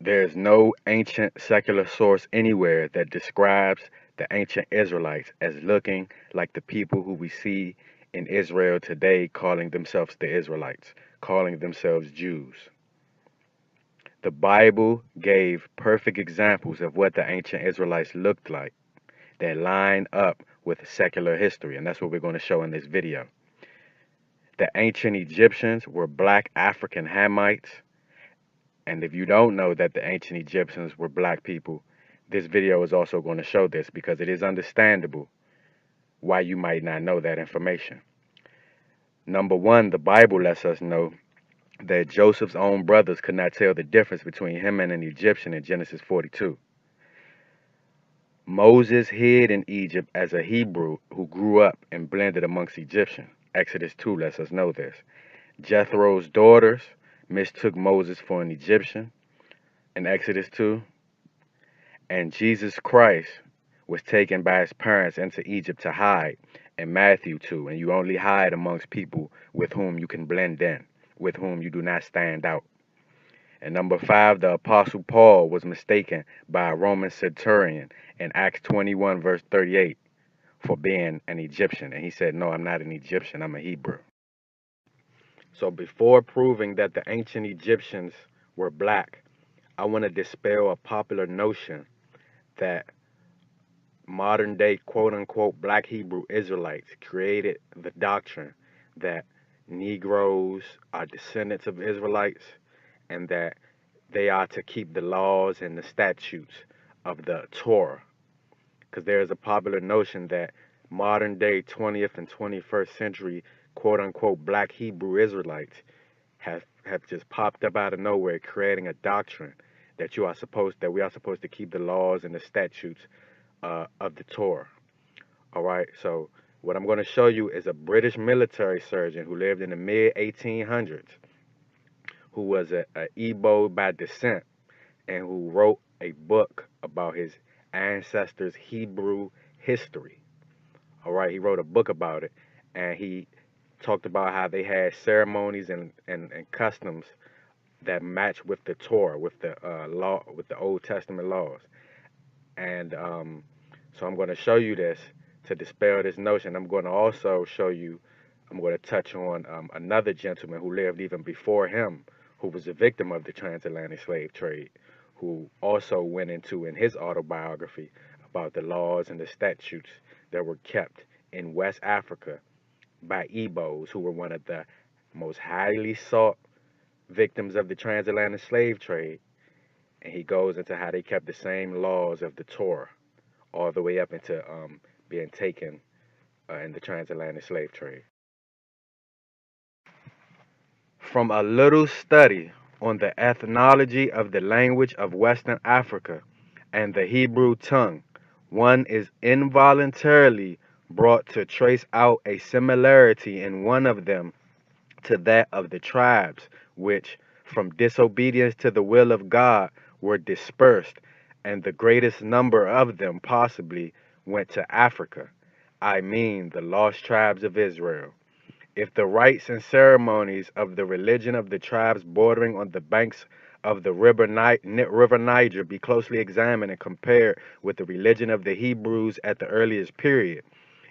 There's no ancient secular source anywhere that describes the ancient Israelites as looking like the people who we see in Israel today calling themselves the Israelites, calling themselves Jews. The Bible gave perfect examples of what the ancient Israelites looked like that line up with secular history, and that's what we're going to show in this video. The ancient Egyptians were black African Hamites. And if you don't know that the ancient Egyptians were black people, this video is also going to show this because it is understandable why you might not know that information. Number one, the Bible lets us know that Joseph's own brothers could not tell the difference between him and an Egyptian in Genesis 42. Moses hid in Egypt as a Hebrew who grew up and blended amongst Egyptians. Exodus 2 lets us know this. Jethro's daughters mistook Moses for an Egyptian in Exodus 2. And Jesus Christ was taken by his parents into Egypt to hide in Matthew 2. And you only hide amongst people with whom you can blend in, with whom you do not stand out. And number five, the Apostle Paul was mistaken by a Roman centurion in Acts 21, verse 38, for being an Egyptian. And he said, no, I'm not an Egyptian, I'm a Hebrew. So before proving that the ancient Egyptians were black, I want to dispel a popular notion that modern day quote unquote black Hebrew Israelites created the doctrine that Negroes are descendants of Israelites and that they are to keep the laws and the statutes of the Torah. Because there is a popular notion that modern day 20th and 21st century quote unquote black Hebrew Israelites have just popped up out of nowhere creating a doctrine that we are supposed to keep the laws and the statutes of the Torah. All right, so what I'm going to show you is a British military surgeon who lived in the mid 1800s, who was a Igbo by descent, and who wrote a book about his ancestors' Hebrew history. All right, he wrote a book about it, and he talked about how they had ceremonies and customs that match with the Torah, with the law, with the Old Testament laws. And so I'm going to show you this to dispel this notion. I'm going to also show you, I'm going to touch on another gentleman who lived even before him, who was a victim of the transatlantic slave trade, who also went into in his autobiography about the laws and the statutes that were kept in West Africa by Igbos, who were one of the most highly sought victims of the transatlantic slave trade. And he goes into how they kept the same laws of the Torah all the way up into being taken in the transatlantic slave trade. From a little study on the ethnology of the language of Western Africa and the Hebrew tongue, one is involuntarily brought to trace out a similarity in one of them to that of the tribes which, from disobedience to the will of God, were dispersed, and the greatest number of them possibly went to Africa. I mean, the lost tribes of Israel. If the rites and ceremonies of the religion of the tribes bordering on the banks of the river Niger be closely examined and compared with the religion of the Hebrews at the earliest period,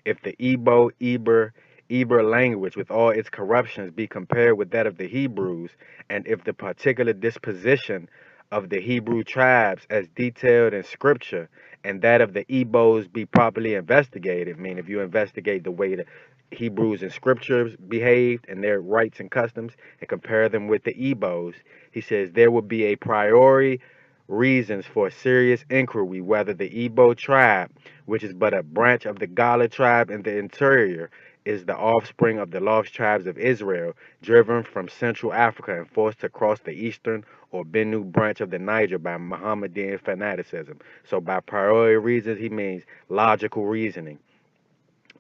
if the Eber language with all its corruptions be compared with that of the Hebrews, and if the particular disposition of the Hebrew tribes as detailed in scripture and that of the Ebos be properly investigated, I mean, if you investigate the way the Hebrews in scriptures behaved and their rites and customs and compare them with the Ebos, he says there would be a priori reasons for serious inquiry whether the Igbo tribe, which is but a branch of the Gala tribe in the interior, is the offspring of the lost tribes of Israel, driven from Central Africa and forced to cross the eastern or Benue branch of the Niger by Mohammedan fanaticism. So by priori reasons, he means logical reasoning.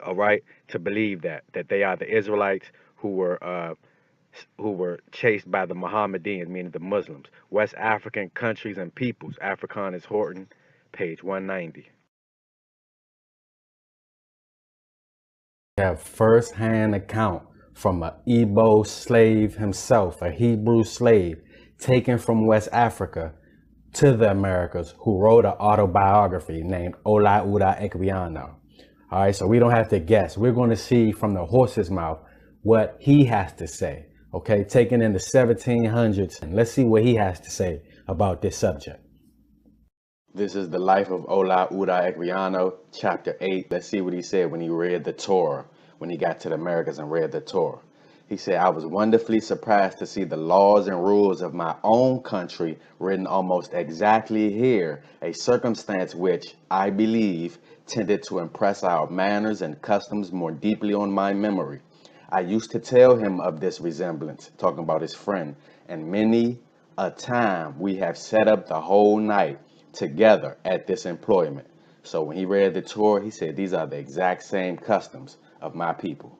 All right, to believe that they are the Israelites who were chased by the Mohammedans, meaning the Muslims. West African countries and peoples. Africanus Horton, page 190. Have first-hand account from an Igbo slave himself, a Hebrew slave taken from West Africa, to the Americas who wrote an autobiography named Ola Uda Ekwiano. All right, so we don't have to guess. We're going to see from the horse's mouth what he has to say. Okay, taken in the 1700s, and let's see what he has to say about this subject. This is the life of Ola Uda Ekwiano, chapter 8. Let's see what he said when he read the Torah, when he got to the Americas and read the Torah. He said, I was wonderfully surprised to see the laws and rules of my own country written almost exactly here, a circumstance which, I believe, tended to impress our manners and customs more deeply on my memory. I used to tell him of this resemblance, talking about his friend, and many a time we have sat up the whole night together at this employment. So when he read the Torah, he said, these are the exact same customs of my people.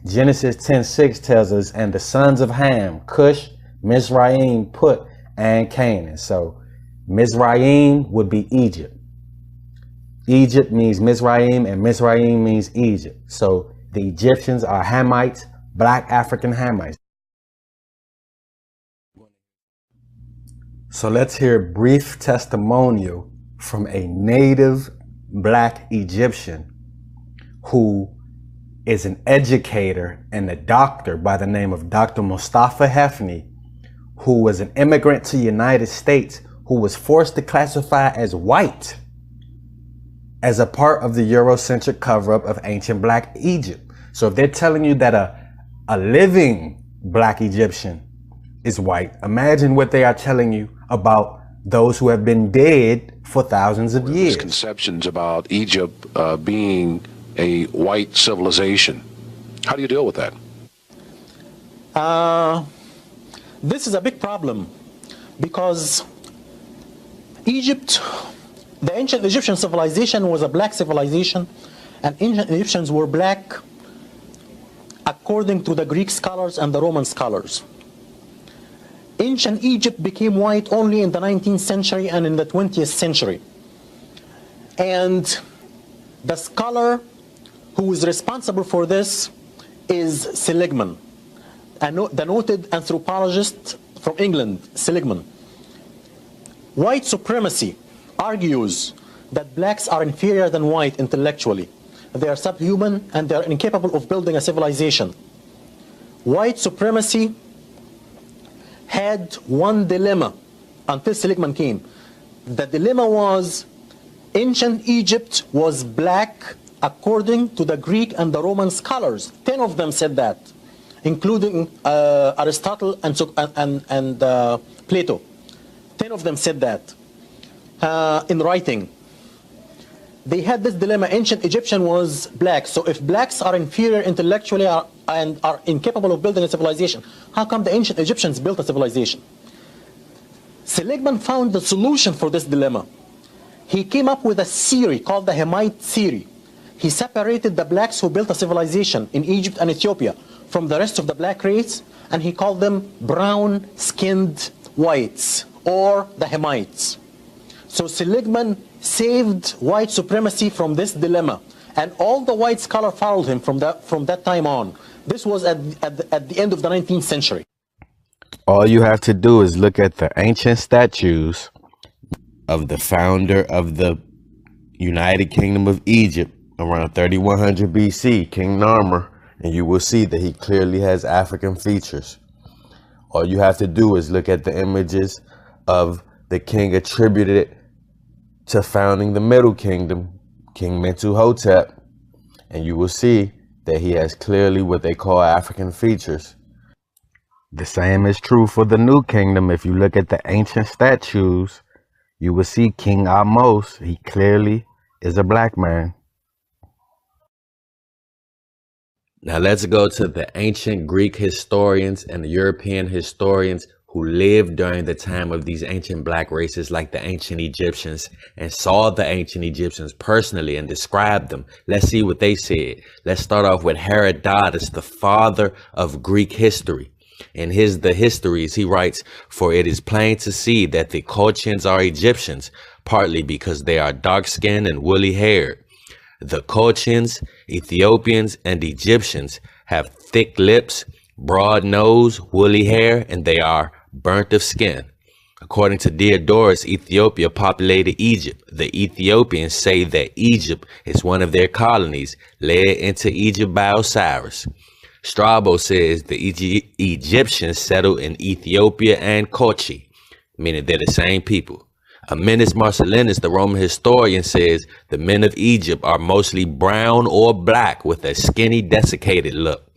Genesis 10:6 tells us, and the sons of Ham, Cush, Mizraim, Put, and Canaan. So Mizraim would be Egypt. Egypt means Mizraim, and Mizraim means Egypt. So the Egyptians are Hamites, black African Hamites. So let's hear a brief testimonial from a native black Egyptian who is an educator and a doctor by the name of Dr. Mustafa Hefni, who was an immigrant to the United States, who was forced to classify as white as a part of the Eurocentric cover-up of ancient black Egypt. So if they're telling you that a living black Egyptian is white, imagine what they are telling you about those who have been dead for thousands of years. Misconceptions about Egypt being a white civilization. How do you deal with that? This is a big problem because Egypt, the ancient Egyptian civilization was a black civilization, and ancient Egyptians were black according to the Greek scholars and the Roman scholars. Ancient Egypt became white only in the 19th century and in the 20th century. And the scholar who is responsible for this is Seligman, the noted anthropologist from England, Seligman. White supremacy argues that blacks are inferior than white intellectually. They are subhuman and they are incapable of building a civilization. White supremacy had one dilemma until Seligman came. The dilemma was ancient Egypt was black according to the Greek and the Roman scholars. 10 of them said that, including Aristotle and Plato. 10 of them said that in writing. They had this dilemma. Ancient Egyptian was black. So if blacks are inferior intellectually and are incapable of building a civilization, how come the ancient Egyptians built a civilization? Seligman found the solution for this dilemma. He came up with a theory called the Hamite theory. He separated the blacks who built a civilization in Egypt and Ethiopia from the rest of the black race, and he called them brown-skinned whites, or the Hamites. So Seligman saved white supremacy from this dilemma, and all the white scholars followed him from that time on. This was at the end of the 19th century. All you have to do is look at the ancient statues of the founder of the United Kingdom of Egypt around 3100 BC, King Narmer, and you will see that he clearly has African features. All you have to do is look at the images of the king attributed to founding the Middle Kingdom, King Mentuhotep, and you will see that he has clearly what they call African features. The same is true for the New Kingdom. If you look at the ancient statues, you will see King Ahmose. He clearly is a black man. Now let's go to the ancient Greek historians and the European historians who lived during the time of these ancient black races, like the ancient Egyptians, and saw the ancient Egyptians personally and described them. Let's see what they said. Let's start off with Herodotus, the father of Greek history. In the Histories, he writes, "For it is plain to see that the Colchians are Egyptians, partly because they are dark-skinned and woolly-haired. The Colchians, Ethiopians, and Egyptians have thick lips, broad nose, woolly hair, and they are burnt of skin. According to Diodorus, Ethiopia populated Egypt. The Ethiopians say that Egypt is one of their colonies, led into Egypt by Osiris. Strabo says the Egyptians settled in Ethiopia and Kochi, meaning they're the same people. Ammianus Marcellinus, the Roman historian, says the men of Egypt are mostly brown or black with a skinny, desiccated look.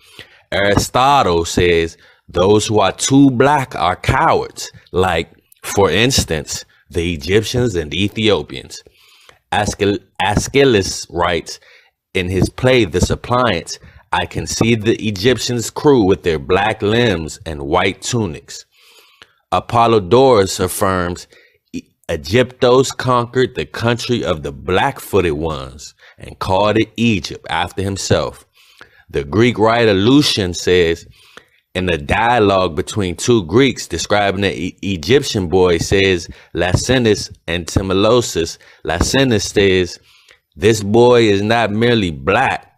Aristotle says those who are too black are cowards, like, for instance, the Egyptians and Ethiopians. Aeschylus writes in his play The Suppliants, I can see the Egyptians' crew with their black limbs and white tunics. Apollodorus affirms Egyptos conquered the country of the black-footed ones and called it Egypt after himself. The Greek writer Lucian says, in a dialogue between two Greeks describing the Egyptian boy, says Lacinus and Timolousis. Lacinus says, this boy is not merely black,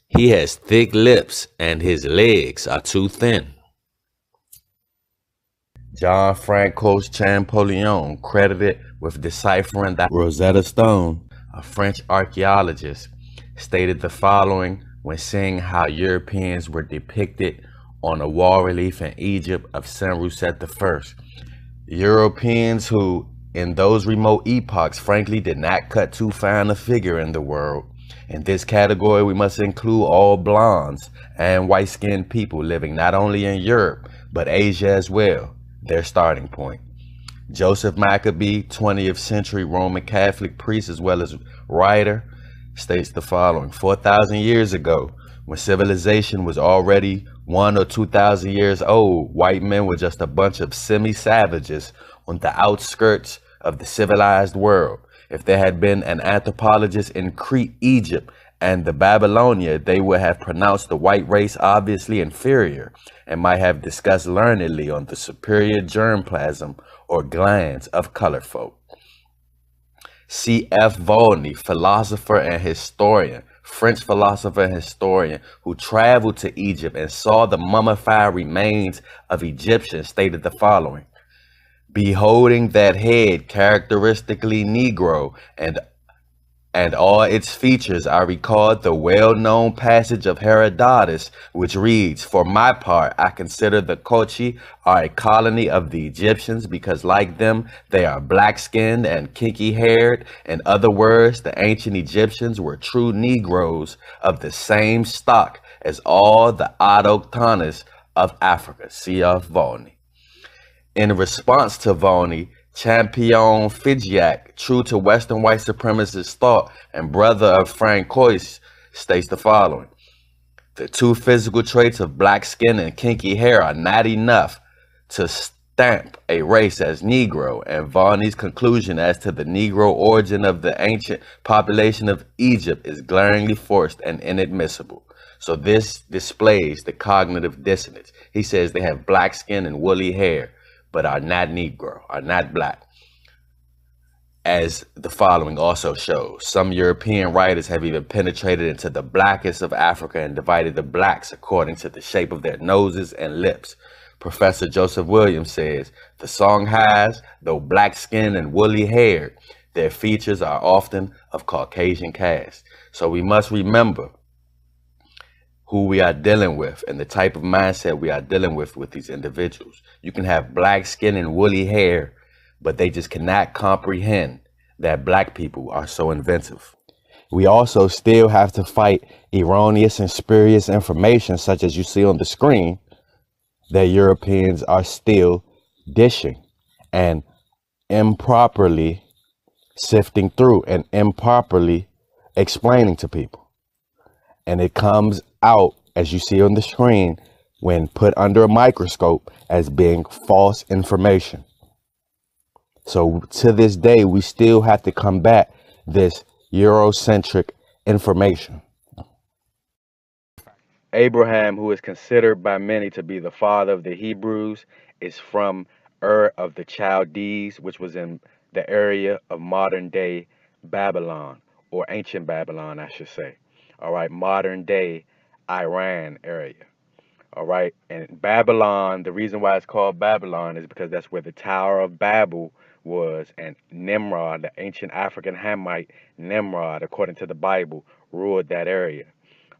he has thick lips and his legs are too thin. John Francois Champollion, credited with deciphering the Rosetta Stone, a French archaeologist, stated the following when seeing how Europeans were depicted on a wall relief in Egypt of Senusret I. Europeans who, in those remote epochs, frankly did not cut too fine a figure in the world. In this category, we must include all blondes and white-skinned people living not only in Europe, but Asia as well, their starting point. Joseph Maccabee, 20th century Roman Catholic priest as well as writer, states the following: 4,000 years ago, when civilization was already 1,000 or 2,000 years old, white men were just a bunch of semi-savages on the outskirts of the civilized world. If there had been an anthropologist in Crete, Egypt, and the Babylonia, they would have pronounced the white race obviously inferior and might have discussed learnedly on the superior germplasm or glands of colored folk. C.F. Volney, philosopher and historian, French philosopher and historian who traveled to Egypt and saw the mummified remains of Egyptians, stated the following: beholding that head characteristically Negro and all its features, I recalled the well-known passage of Herodotus, which reads, for my part, I consider the Kochi are a colony of the Egyptians because like them, they are black-skinned and kinky-haired. In other words, the ancient Egyptians were true Negroes of the same stock as all the autochthonists of Africa. C.F. Volney. In response to Volney, Champion Figeac, true to Western white supremacist thought and brother of Francois, states the following: the two physical traits of black skin and kinky hair are not enough to stamp a race as Negro, and Volney's conclusion as to the Negro origin of the ancient population of Egypt is glaringly forced and inadmissible. So this displays the cognitive dissonance. He says they have black skin and woolly hair, but are not Negro, are not black. As the following also shows, some European writers have even penetrated into the blackest of Africa and divided the blacks according to the shape of their noses and lips. Professor Joseph Williams says, the Songhais, though black-skinned and woolly-haired, their features are often of Caucasian cast. So we must remember who we are dealing with and the type of mindset we are dealing with these individuals. You can have black skin and woolly hair, but they just cannot comprehend that black people are so inventive. We also still have to fight erroneous and spurious information, such as you see on the screen, that Europeans are still dishing and improperly sifting through and improperly explaining to people. And it comes out, as you see on the screen, when put under a microscope as being false information. So to this day, we still have to combat this Eurocentric information. Abraham, who is considered by many to be the father of the Hebrews, is from Ur of the Chaldees, which was in the area of modern day Babylon, or ancient Babylon, I should say. All right, modern day Iran area. All right. And Babylon, the reason why it's called Babylon is because that's where the Tower of Babel was. And Nimrod, the ancient African Hamite Nimrod, according to the Bible, ruled that area.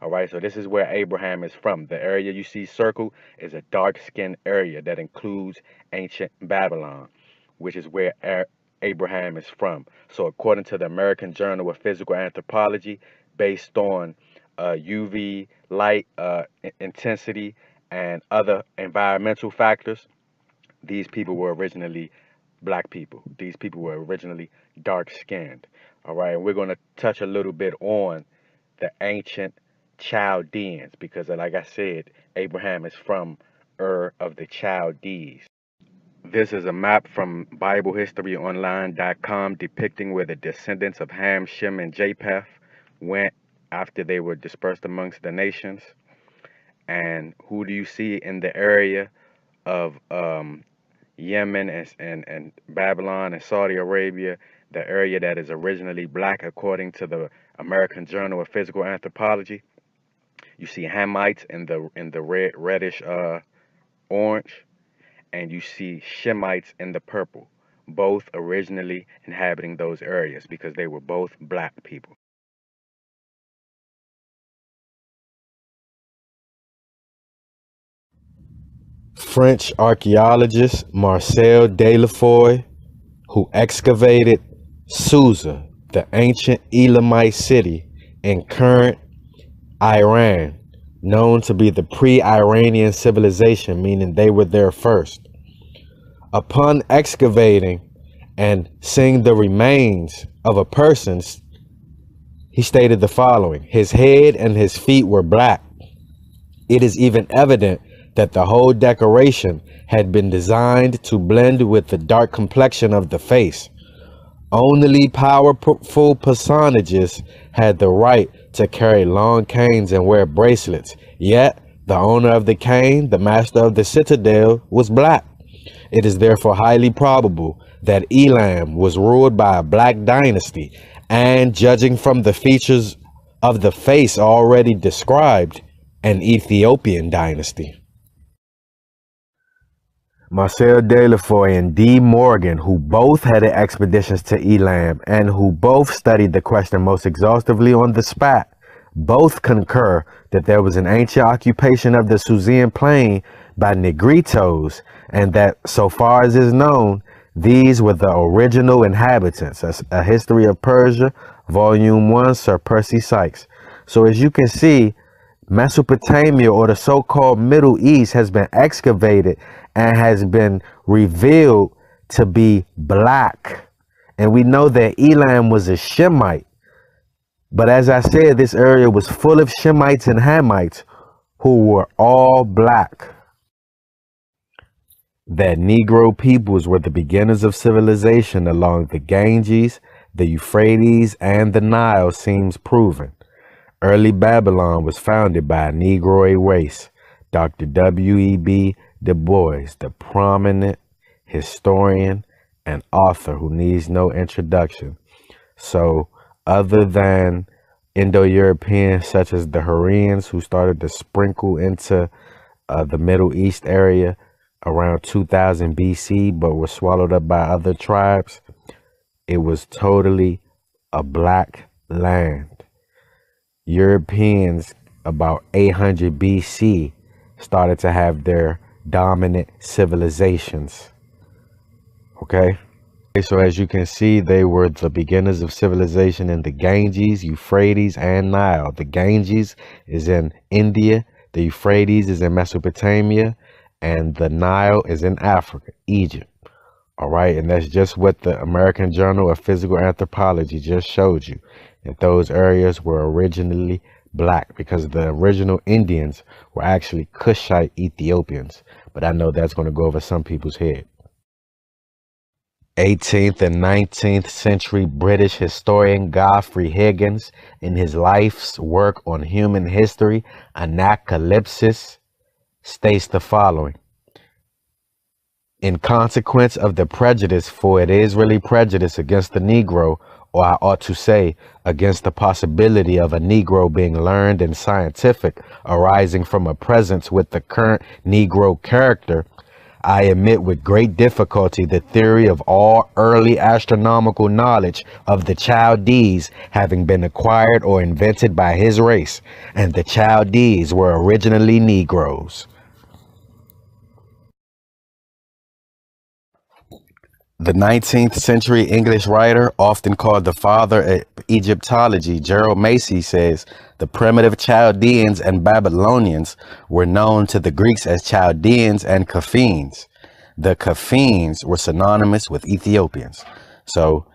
All right. So this is where Abraham is from. The area you see circled is a dark skinned area that includes ancient Babylon, which is where Abraham is from. So according to the American Journal of Physical Anthropology, based on UV light intensity and other environmental factors, these people were originally black people. These people were originally dark skinned. All right, and we're going to touch a little bit on the ancient Chaldeans because, like I said, Abraham is from Ur of the Chaldees. This is a map from BibleHistoryOnline.com depicting where the descendants of Ham, Shem, and Japheth went after they were dispersed amongst the nations. And who do you see in the area of Yemen and Babylon and Saudi Arabia, the area that is originally black according to the American Journal of Physical Anthropology? You see Hamites in the reddish orange, and you see Shemites in the purple, both originally inhabiting those areas because they were both black people. French archaeologist Marcel Delafoy, who excavated Susa, the ancient Elamite city in current Iran, known to be the pre-Iranian civilization, meaning they were there first. Upon excavating and seeing the remains of a person, he stated the following: his head and his feet were black. It is even evident that the whole decoration had been designed to blend with the dark complexion of the face. Only powerful personages had the right to carry long canes and wear bracelets, yet the owner of the cane, the master of the citadel, was black. It is therefore highly probable that Elam was ruled by a black dynasty, and judging from the features of the face already described, an Ethiopian dynasty. Marcel Delafoy and D. Morgan, who both headed expeditions to Elam and who both studied the question most exhaustively on the spot, both concur that there was an ancient occupation of the Susian plain by Negritos, and that, so far as is known, these were the original inhabitants. A History of Persia, Volume 1, Sir Percy Sykes. So as you can see, Mesopotamia, or the so-called Middle East, has been excavated and has been revealed to be black. And we know that Elam was a Shemite. But as I said, this area was full of Shemites and Hamites who were all black. That Negro peoples were the beginners of civilization along the Ganges, the Euphrates, and the Nile seems proven. Early Babylon was founded by a Negroid race. Dr. W.E.B. Du Bois, the prominent historian and author who needs no introduction. So other than Indo-Europeans such as the Hurrians, who started to sprinkle into the Middle East area around 2000 BC, but were swallowed up by other tribes, it was totally a black land. Europeans about 800 BC started to have their dominant civilizations. Okay? So as you can see, they were the beginners of civilization in the Ganges, Euphrates, and Nile. The Ganges is in India, the Euphrates is in Mesopotamia, and the Nile is in Africa, Egypt. All right, and that's just what the American Journal of Physical Anthropology just showed you, that those areas were originally black because the original Indians were actually Kushite Ethiopians. But I know that's going to go over some people's head. 18th and 19th century British historian Godfrey Higgins, in his life's work on human history, Anacalypsis, states the following: In consequence of the prejudice, for it is really prejudice against the Negro, or I ought to say, against the possibility of a Negro being learned and scientific, arising from a presence with the current Negro character, I admit with great difficulty the theory of all early astronomical knowledge of the Chaldees having been acquired or invented by his race, and the Chaldees were originally Negroes. The 19th century English writer, often called the father of Egyptology, Gerald Macy, says the primitive Chaldeans and Babylonians were known to the Greeks as Chaldeans and Caphenes. The Caphenes were synonymous with Ethiopians. So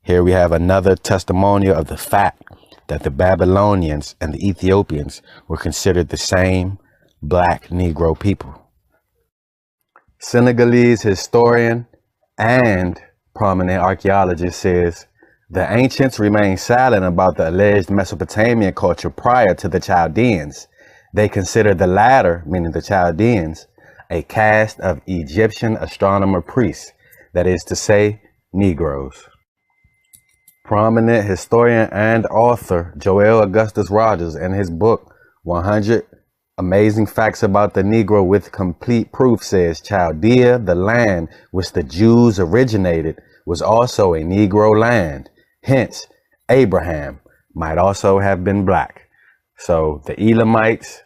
here we have another testimonial of the fact that the Babylonians and the Ethiopians were considered the same black Negro people. Senegalese historian and prominent archaeologist says the ancients remained silent about the alleged Mesopotamian culture prior to the Chaldeans. They considered the latter, meaning the Chaldeans, a caste of Egyptian astronomer priests, that is to say, Negroes. Prominent historian and author Joel Augustus Rogers, in his book 100 Amazing Facts About the Negro with Complete Proof, says Chaldea, the land which the Jews originated, was also a Negro land. Hence, Abraham might also have been black. So the Elamites,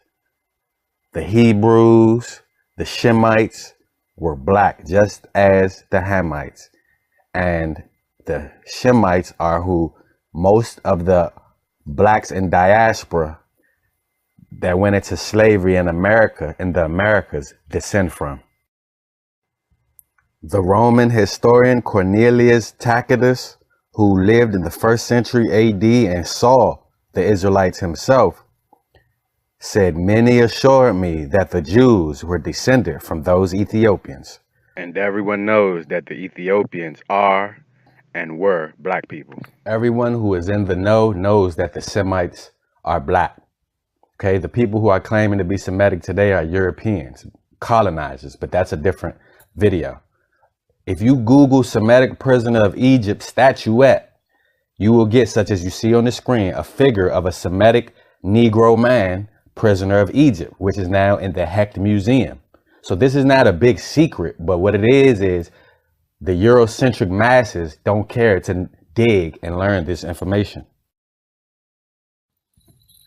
the Hebrews, the Shemites were black, just as the Hamites. And the Shemites are who most of the blacks in diaspora that went into slavery in America, in the Americas, descend from. The Roman historian Cornelius Tacitus, who lived in the 1st century AD and saw the Israelites himself, said, "Many assured me that the Jews were descended from those Ethiopians." And everyone knows that the Ethiopians are and were black people. Everyone who is in the know knows that the Semites are black. Okay, the people who are claiming to be Semitic today are Europeans, colonizers, but that's a different video. If you Google Semitic prisoner of Egypt statuette, you will get, such as you see on the screen, a figure of a Semitic Negro man, prisoner of Egypt, which is now in the Hecht Museum. So this is not a big secret, but what it is the Eurocentric masses don't care to dig and learn this information.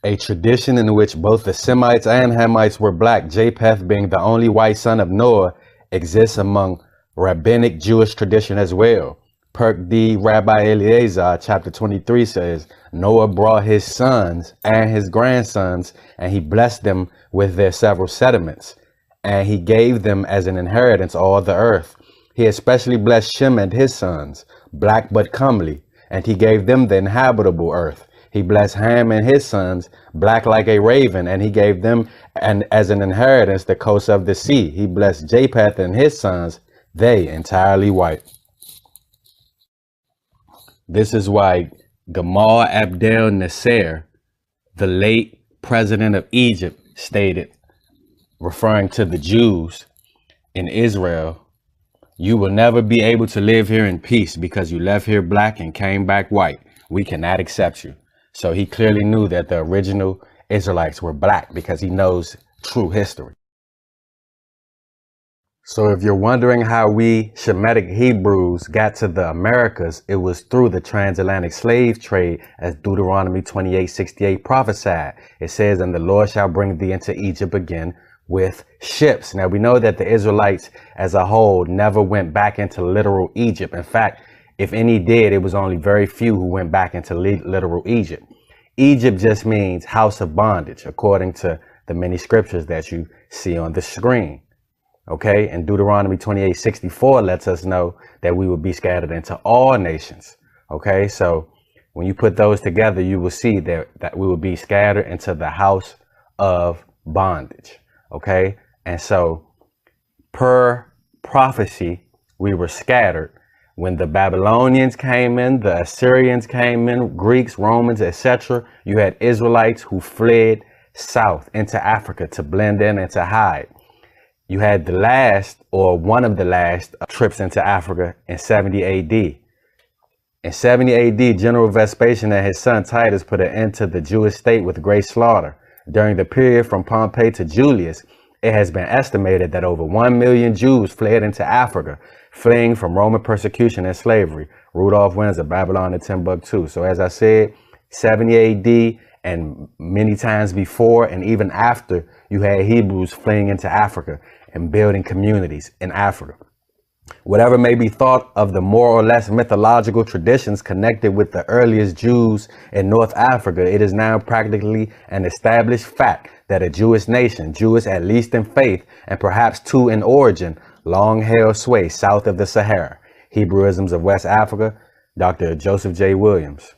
A tradition in which both the Semites and Hamites were black, Japheth being the only white son of Noah, exists among rabbinic Jewish tradition as well. Perk D. Rabbi Eliezer, chapter 23 says, Noah brought his sons and his grandsons, and he blessed them with their several settlements, and he gave them as an inheritance all the earth. He especially blessed Shem and his sons, black but comely, and he gave them the inhabitable earth. He blessed Ham and his sons, black like a raven, and he gave them as an inheritance the coast of the sea. He blessed Japheth and his sons, they entirely white. This is why Gamal Abdel Nasser, the late president of Egypt, stated, referring to the Jews in Israel, "You will never be able to live here in peace because you left here black and came back white. We cannot accept you." So he clearly knew that the original Israelites were black because he knows true history. So if you're wondering how we Shemitic Hebrews got to the Americas, it was through the transatlantic slave trade, as Deuteronomy 28:68 prophesied. It says, "And the Lord shall bring thee into Egypt again with ships." Now we know that the Israelites as a whole never went back into literal Egypt. In fact, if any did, it was only very few who went back into literal Egypt. Egypt just means house of bondage, according to the many scriptures that you see on the screen. Okay, and Deuteronomy 28:64 lets us know that we will be scattered into all nations. Okay, so when you put those together, you will see that we will be scattered into the house of bondage. Okay, and so per prophecy, we were scattered when the Babylonians came in, the Assyrians came in, Greeks, Romans, etc. You had Israelites who fled south into Africa to blend in and to hide. You had the last, or one of the last, trips into Africa in 70 AD. In 70 AD, General Vespasian and his son Titus put an end to the Jewish state with great slaughter. During the period from Pompey to Julius, it has been estimated that over 1 million Jews fled into Africa, fleeing from Roman persecution and slavery. Rudolph Windsor, Babylon and Timbuktu. So as I said, 70 AD and many times before and even after, you had Hebrews fleeing into Africa and building communities in Africa. Whatever may be thought of the more or less mythological traditions connected with the earliest Jews in North Africa, it is now practically an established fact that a Jewish nation, Jewish at least in faith and perhaps too in origin, long held sway south of the Sahara. Hebrewisms of West Africa, Dr. Joseph J. Williams.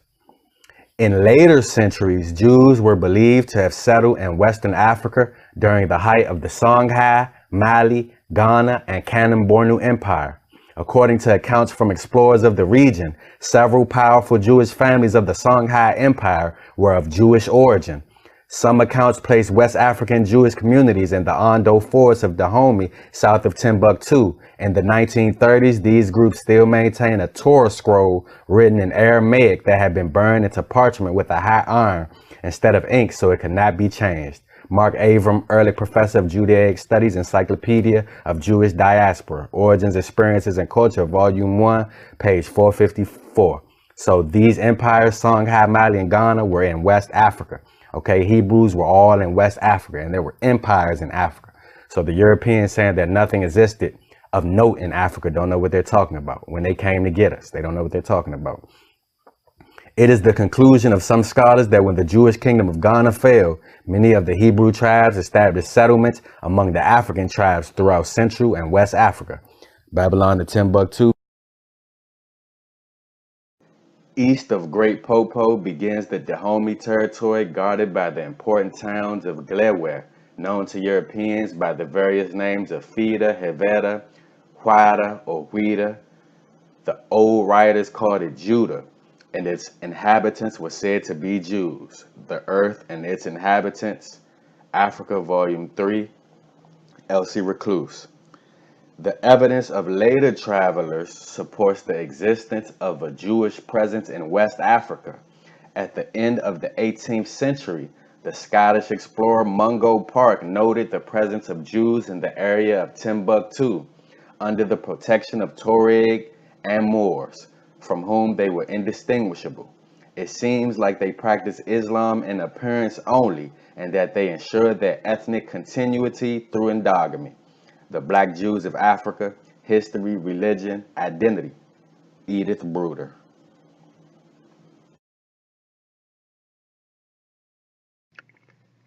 In later centuries, Jews were believed to have settled in Western Africa during the height of the Songhai, Mali, Ghana, and Kanem-Bornu Empire. According to accounts from explorers of the region, several powerful Jewish families of the Songhai Empire were of Jewish origin. Some accounts place West African Jewish communities in the Ondo Forest of Dahomey, south of Timbuktu. In the 1930s, these groups still maintain a Torah scroll written in Aramaic that had been burned into parchment with a hot iron instead of ink so it could not be changed. Mark Avram, early professor of Judaic Studies, Encyclopedia of Jewish Diaspora, Origins, Experiences, and Culture, Volume 1, page 454. So these empires, Songhai, Mali, and Ghana, were in West Africa. Okay, Hebrews were all in West Africa, and there were empires in Africa. So the Europeans saying that nothing existed of note in Africa don't know what they're talking about. When they came to get us, they don't know what they're talking about. It is the conclusion of some scholars that when the Jewish kingdom of Ghana fell, many of the Hebrew tribes established settlements among the African tribes throughout Central and West Africa. Babylon to Timbuktu. East of Great Popo begins the Dahomey territory guarded by the important towns of Glewe, known to Europeans by the various names of Fida, Heveda, Huada, or Huida. The old writers called it Judah, and its inhabitants were said to be Jews. The Earth and its Inhabitants, Africa, Volume 3, Elsie Recluse. The evidence of later travelers supports the existence of a Jewish presence in West Africa. At the end of the 18th century, the Scottish explorer Mungo Park noted the presence of Jews in the area of Timbuktu under the protection of Tuareg and Moors, from whom they were indistinguishable. It seems like they practiced Islam in appearance only, and that they ensured their ethnic continuity through endogamy. The Black Jews of Africa, History, Religion, Identity. Edith Bruder.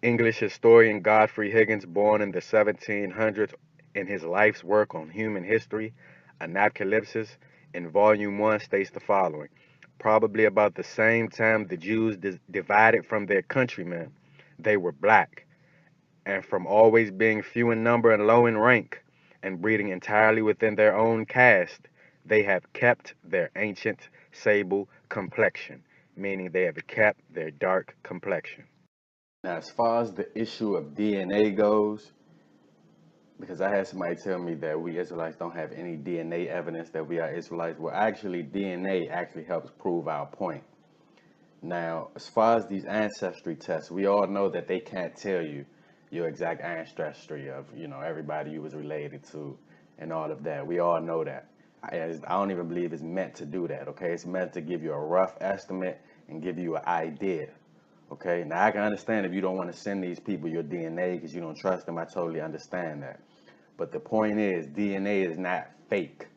English historian Godfrey Higgins, born in the 1700s, in his life's work on human history, Anacalypsis, in Volume 1, states the following. Probably about the same time the Jews divided from their countrymen, they were black, and from always being few in number and low in rank, and breeding entirely within their own caste, they have kept their ancient sable complexion, meaning they have kept their dark complexion. Now, as far as the issue of DNA goes, because I had somebody tell me that we Israelites don't have any DNA evidence that we are Israelites. Well, actually, DNA actually helps prove our point. Now, as far as these ancestry tests, we all know that they can't tell you your exact ancestry of, everybody you was related to and all of that. We all know that. I don't even believe it's meant to do that, okay? It's meant to give you a rough estimate and give you an idea, okay? Now, I can understand if you don't want to send these people your DNA because you don't trust them. I totally understand that. But the point is, DNA is not fake.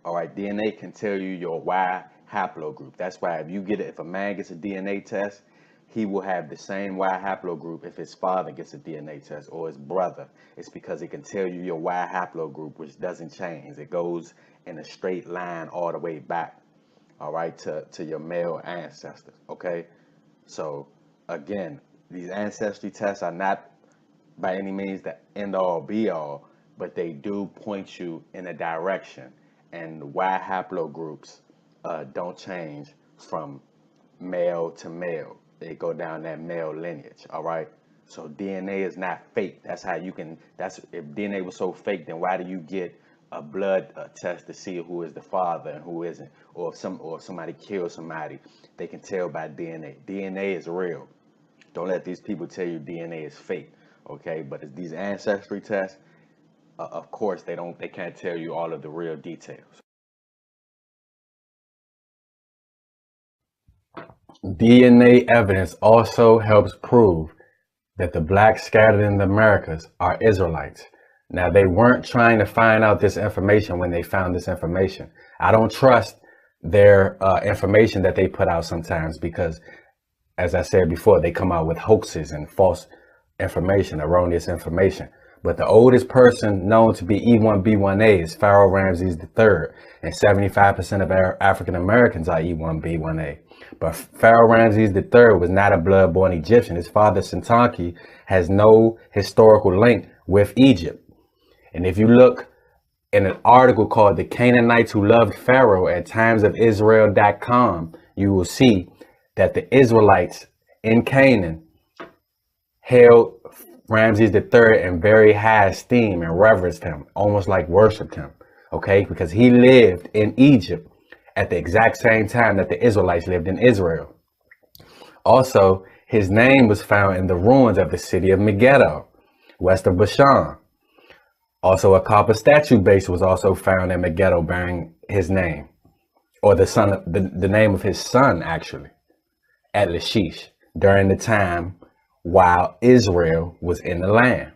All right, DNA can tell you your Y haplogroup. That's why if a man gets a DNA test, he will have the same Y haplogroup if his father gets a DNA test or his brother. It's because it can tell you your Y haplogroup, which doesn't change. It goes in a straight line all the way back, all right, to your male ancestors, okay? So, again, these ancestry tests are not by any means the end all be all, but they do point you in a direction. And Y haplogroups don't change from male to male. They go down that male lineage, all right? So DNA is not fake. That's how you can. That's if DNA was so fake, then why do you get a blood test to see who is the father and who isn't, or if somebody killed somebody, they can tell by DNA. DNA is real. Don't let these people tell you DNA is fake. Okay, but it's these ancestry tests, of course, they can't tell you all of the real details. DNA evidence also helps prove that the blacks scattered in the Americas are Israelites. Now, they weren't trying to find out this information when they found this information. I don't trust their information that they put out sometimes because, as I said before, they come out with hoaxes and false information, erroneous information. But the oldest person known to be E1B1A is Pharaoh Ramses III, and 75% of African Americans are E1B1A. But Pharaoh Ramses III was not a blood-born Egyptian. His father, Sentanki, has no historical link with Egypt. And if you look in an article called The Canaanites Who Loved Pharaoh at timesofisrael.com, you will see that the Israelites in Canaan held Ramses III in very high esteem and reverenced him, almost like worshiped him, okay? Because he lived in Egypt at the exact same time that the Israelites lived in Israel. Also, his name was found in the ruins of the city of Megiddo, west of Bashan. Also, a copper statue base was also found in Megiddo bearing his name, or the name of his son, actually, at Lachish during the time while Israel was in the land.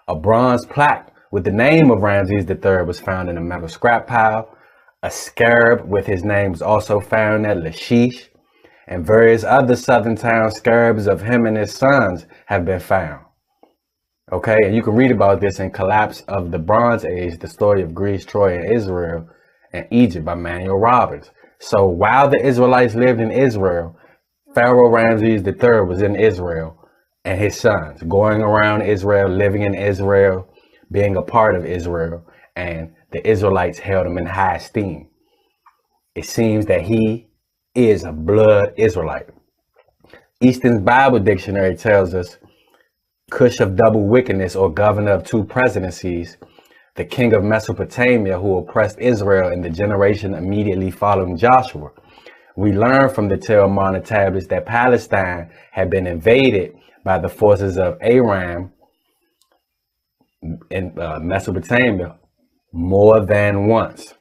A bronze plaque with the name of Ramses III was found in a metal scrap pile. A scarab with his name was also found at Lachish, and various other southern town scarabs of him and his sons have been found. Okay, and you can read about this in Collapse of the Bronze Age, the story of Greece, Troy, and Israel and Egypt by Manuel Robbins. So while the Israelites lived in Israel, Pharaoh Ramses III was in Israel, and his sons going around Israel, living in Israel, being a part of Israel, and the Israelites held him in high esteem. It seems that he is a blood Israelite. Easton's Bible Dictionary tells us Cush of double wickedness, or governor of two presidencies, the king of Mesopotamia who oppressed Israel in the generation immediately following Joshua. We learn from the Talmud tablets that Palestine had been invaded by the forces of Aram in Mesopotamia more than once,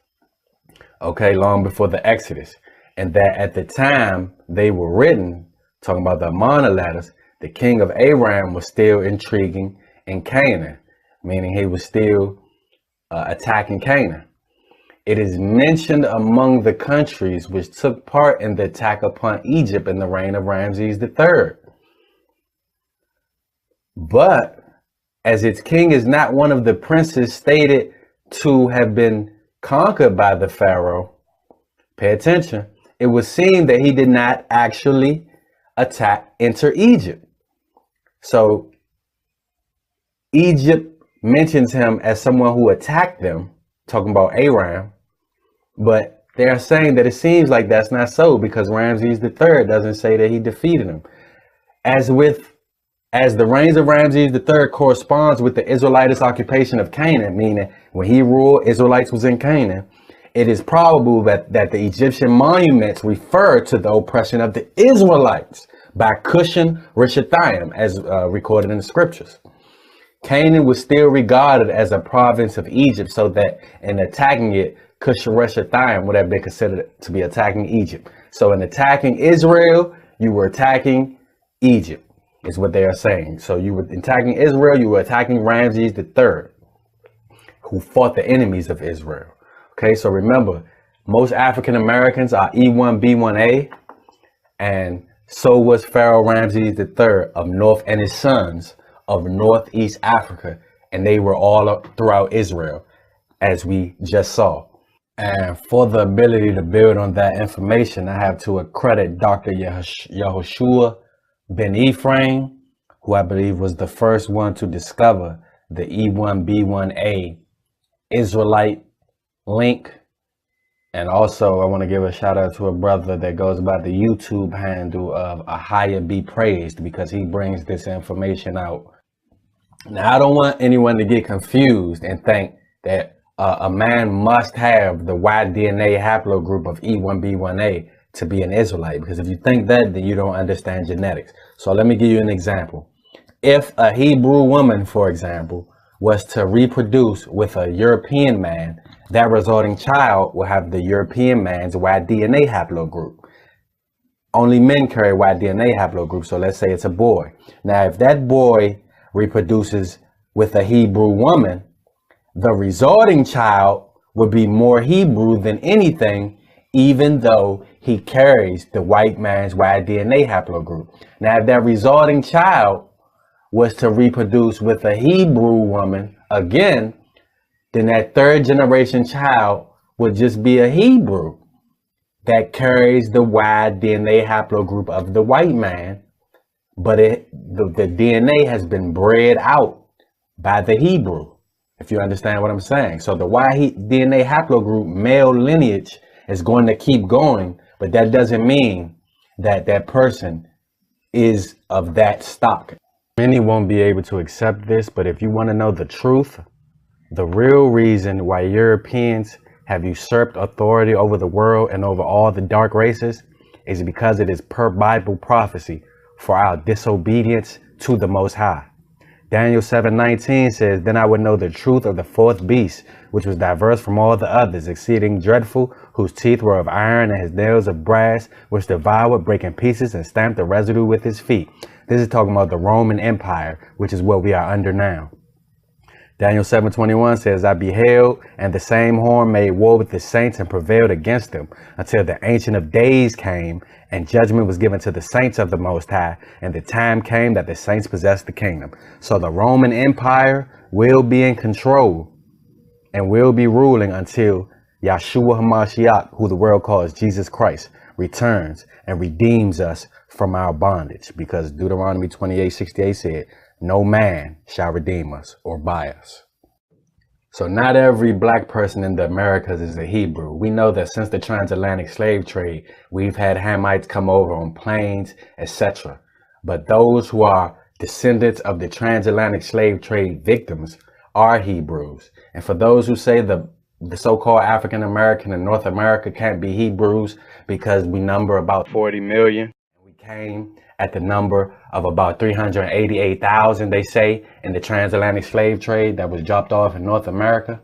okay, long before the Exodus. And that at the time they were written, talking about the Amanna letters, the king of Aram was still intriguing in Canaan, meaning he was still attacking Canaan. It is mentioned among the countries which took part in the attack upon Egypt in the reign of Ramses III. But as its king is not one of the princes stated to have been conquered by the Pharaoh, pay attention, it would seem that he did not actually enter Egypt. So Egypt mentions him as someone who attacked them, talking about Aram, but they're saying that it seems like that's not so because Ramses III doesn't say that he defeated him. As the reigns of Ramses III corresponds with the Israelitish occupation of Canaan, meaning when he ruled, Israelites was in Canaan, it is probable that the Egyptian monuments refer to the oppression of the Israelites by Cushan Rishathaim, as recorded in the scriptures. Canaan was still regarded as a province of Egypt, so that in attacking it, Cushan Rishathaim would have been considered to be attacking Egypt. So in attacking Israel, you were attacking Egypt, is what they are saying. So you were attacking Israel, you were attacking Ramses III, who fought the enemies of Israel. Okay, so remember, most African Americans are E1B1A, and so was Pharaoh Ramses III of North and his sons of Northeast Africa, and they were all throughout Israel, as we just saw. And for the ability to build on that information, I have to accredit Dr. Yehoshua Ben Ephraim, who I believe was the first one to discover the E1B1A Israelite link And also, I want to give a shout out to a brother that goes by the YouTube handle of A Higher Be Praised, because he brings this information out. Now, I don't want anyone to get confused and think that a man must have the Y DNA haplogroup of E1B1A to be an Israelite, because if you think that, then you don't understand genetics. So let me give you an example. If a Hebrew woman, for example, was to reproduce with a European man, that resulting child will have the European man's Y DNA haplogroup. Only men carry Y DNA haplogroup, so let's say it's a boy. Now, if that boy reproduces with a Hebrew woman, the resulting child would be more Hebrew than anything, even though he carries the white man's Y DNA haplogroup. Now, if that resulting child was to reproduce with a Hebrew woman again, then that third generation child would just be a Hebrew that carries the Y DNA haplogroup of the white man, but the DNA has been bred out by the Hebrew, if you understand what I'm saying. So the DNA haplogroup male lineage is going to keep going, but that doesn't mean that that person is of that stock. Many won't be able to accept this, but if you want to know the truth, the real reason why Europeans have usurped authority over the world and over all the dark races is because it is per Bible prophecy for our disobedience to the Most High. Daniel 7:19 says, "Then I would know the truth of the fourth beast, which was diverse from all the others, exceeding dreadful, whose teeth were of iron and his nails of brass, which devoured, break in pieces, and stamped the residue with his feet." This is talking about the Roman Empire, which is what we are under now. Daniel 7:21 says, "I beheld, and the same horn made war with the saints and prevailed against them until the Ancient of Days came, and judgment was given to the saints of the Most High, and the time came that the saints possessed the kingdom." So the Roman Empire will be in control and will be ruling until Yahshua HaMashiach, who the world calls Jesus Christ, returns and redeems us from our bondage, because Deuteronomy 28:68 said, "No man shall redeem us or buy us." So not every black person in the Americas is a Hebrew. We know that since the transatlantic slave trade, we've had Hamites come over on planes, etc. But those who are descendants of the transatlantic slave trade victims are Hebrews. And for those who say the so-called African American in North America can't be Hebrews because we number about 40 million. We came at the number of about 388,000, they say, in the transatlantic slave trade that was dropped off in North America.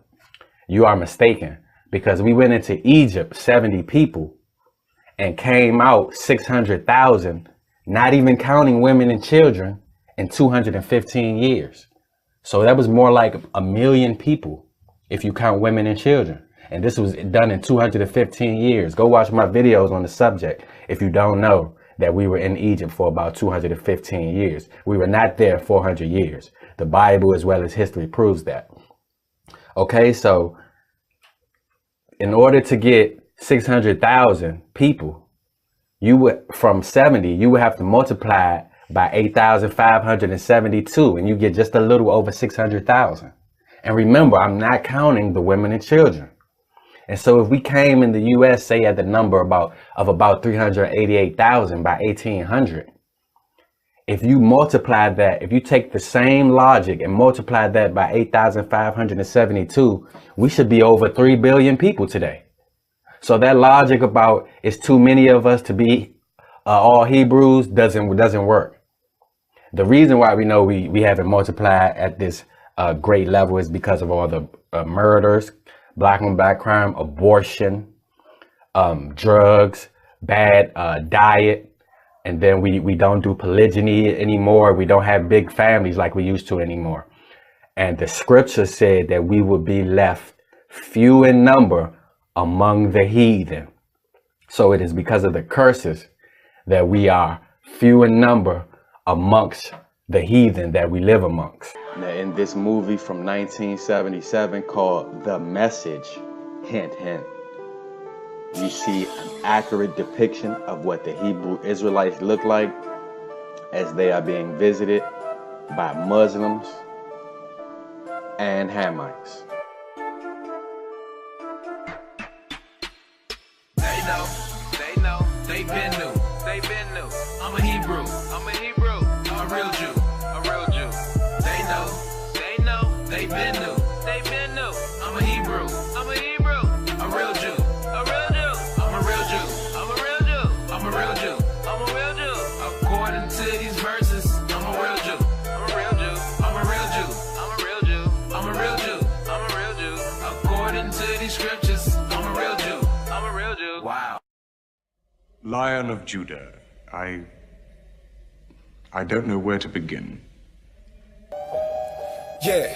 You are mistaken, because we went into Egypt 70 people and came out 600,000, not even counting women and children, in 215 years. So that was more like 1 million people if you count women and children. And this was done in 215 years. Go watch my videos on the subject if you don't know that we were in Egypt for about 215 years. We were not there 400 years. The Bible as well as history proves that. Okay, so in order to get 600,000 people, you would, from 70, you would have to multiply it by 8,572, and you get just a little over 600,000. And remember, I'm not counting the women and children. And so if we came in the U.S., say at the number of about 388,000 by 1800, if you multiply that, if you take the same logic and multiply that by 8,572, we should be over 3 billion people today. So that logic about it's too many of us to be all Hebrews doesn't work. The reason why we know we haven't multiplied at this great level is because of all the murders, black on black crime, abortion, drugs, bad diet, and then we don't do polygyny anymore. We don't have big families like we used to anymore. And the scripture said that we would be left few in number among the heathen. So it is because of the curses that we are few in number amongst the heathen that we live amongst. Now, in this movie from 1977 called The Message, hint, hint, we see an accurate depiction of what the Hebrew Israelites look like as they are being visited by Muslims and Hamites. they been new. I'm a Hebrew, a real Jew. They know, they been new. I'm a Hebrew, a real Jew. I'm a real Jew. According to these verses, I'm a real Jew. I'm a real Jew. According to these scriptures, I'm a real Jew. Wow. Lion of Judah, I don't know where to begin. Yeah,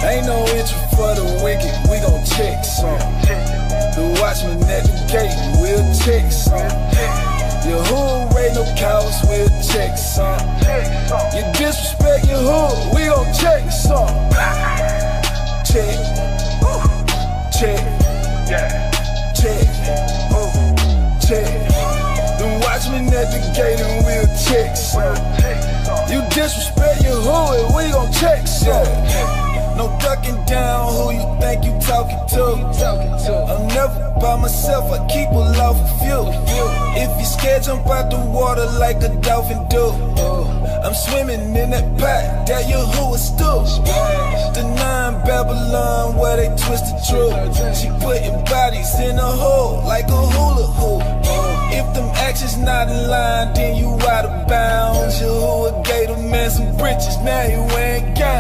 ain't no entry for the wicked, we gon' check some. The watchman at the gate, we'll check some. Your hood raid no cows, we'll check some. You disrespect your hood, we gon' check some. Check, check. The watchman at the gate and we'll check some. You disrespect your hood, we gon' check some. No ducking down, who you think you talking to? I'm never by myself, I keep a love for few. If you scared, jump out the water like a dolphin do. I'm swimming in that pot, that your who is still. The 9 Babylon where they twist the truth. She putting bodies in a hole like a hula hoop. If them actions not in line, then you out of bounds. You who a gator man, some britches, now you ain't got.